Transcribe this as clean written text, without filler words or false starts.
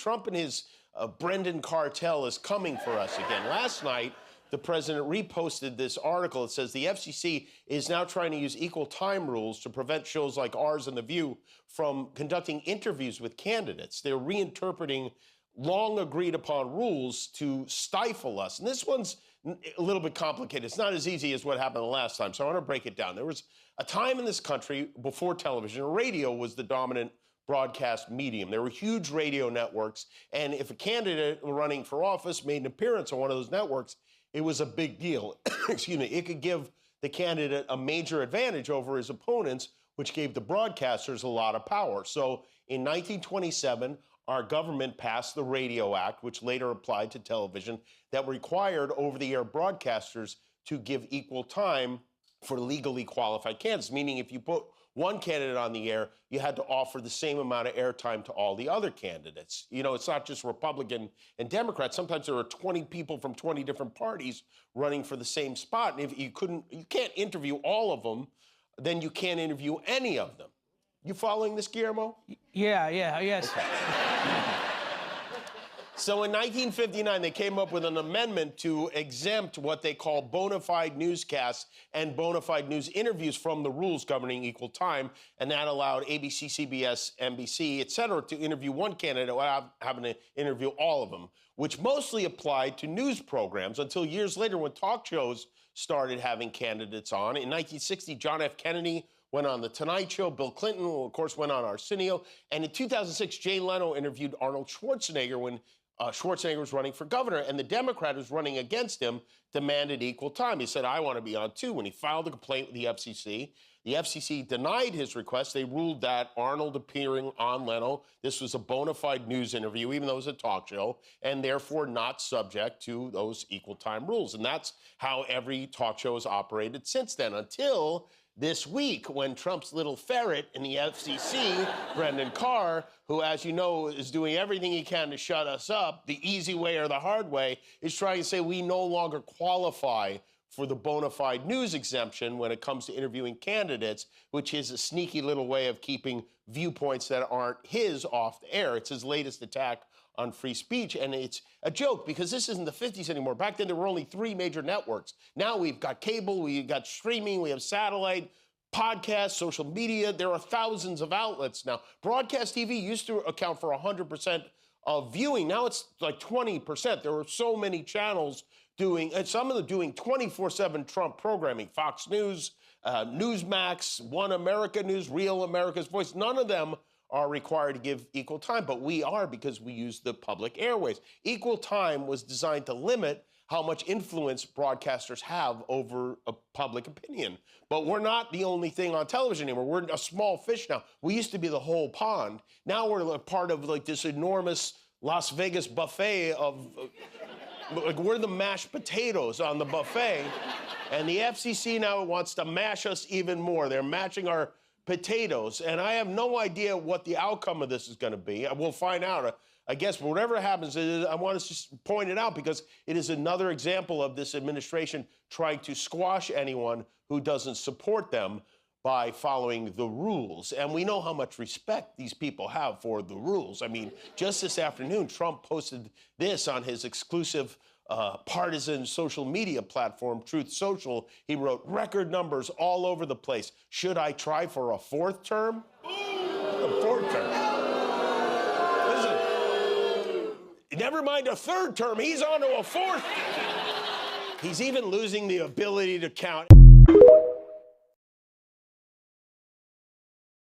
Trump and his Brendan cartel is coming for us again. Last night, the president reposted this article. It says the FCC is now trying to use equal time rules to prevent shows like ours and The View from conducting interviews with candidates. They're reinterpreting long agreed upon rules to stifle us. And this one's a little bit complicated. It's not as easy as what happened the last time. So I want to break it down. There was a time in this country before television, radio was the dominant broadcast medium. There were huge radio networks. And if a candidate running for office made an appearance on one of those networks, it was a big deal. Excuse me. It could give the candidate a major advantage over his opponents, which gave the broadcasters a lot of power. So in 1927, our government passed the Radio Act, which later applied to television, that required over-the-air broadcasters to give equal time for legally qualified candidates, meaning if you put one candidate on the air, you had to offer the same amount of airtime to all the other candidates. You know, it's not just Republican and Democrat. Sometimes there are 20 people from 20 different parties running for the same spot. And if you can't interview all of them, then you can't interview any of them. You following this, Guillermo? Yes. Okay. So in 1959, they came up with an amendment to exempt what they call bona fide newscasts and bona fide news interviews from the rules governing equal time, and that allowed ABC, CBS, NBC, et cetera, to interview one candidate without having to interview all of them, which mostly applied to news programs until years later when talk shows started having candidates on. In 1960, John F. Kennedy went on The Tonight Show. Bill Clinton, of course, went on Arsenio. And in 2006, Jay Leno interviewed Arnold Schwarzenegger when Schwarzenegger was running for governor, and the Democrat who's running against him demanded equal time. He said, I want to be on too. When he filed a complaint with the FCC denied his request. They ruled that Arnold appearing on Leno, this was a bona fide news interview, even though it was a talk show, and therefore not subject to those equal time rules. And that's how every talk show has operated since then, until this week, when Trump's little ferret in the FCC, Brendan Carr, who, as you know, is doing everything he can to shut us up, the easy way or the hard way, is trying to say we no longer qualify for the bona fide news exemption when it comes to interviewing candidates, which is a sneaky little way of keeping viewpoints that aren't his off the air. It's his latest attack on free speech, and it's a joke because this isn't the 50s anymore. Back then, there were only 3 major networks. Now we've got cable, we've got streaming, we have satellite, podcasts, social media. There are thousands of outlets now. Broadcast TV used to account for 100% of viewing. Now it's like 20%. There are so many channels doing, and some of them doing 24/7 Trump programming. Fox News, Newsmax, One America News, Real America's Voice. None of them are required to give equal time, but we are because we use the public airways. Equal time was designed to limit how much influence broadcasters have over a public opinion. But we're not the only thing on television anymore. We're a small fish now. We used to be the whole pond. Now we're a part of like this enormous Las Vegas buffet of, like we're the mashed potatoes on the buffet. And the FCC now wants to mash us even more. They're mashing our potatoes, and I have no idea what the outcome of this is going to be. We'll find out, I guess, but whatever happens, I want to just point it out because it is another example of this administration trying to squash anyone who doesn't support them by following the rules. And we know how much respect these people have for the rules. I mean, just this afternoon, Trump posted this on his exclusive partisan social media platform, Truth Social. He wrote, record numbers all over the place. Should I try for a 4th term? A 4th term. Listen, never mind a 3rd term, he's on to a 4th. He's even losing the ability to count.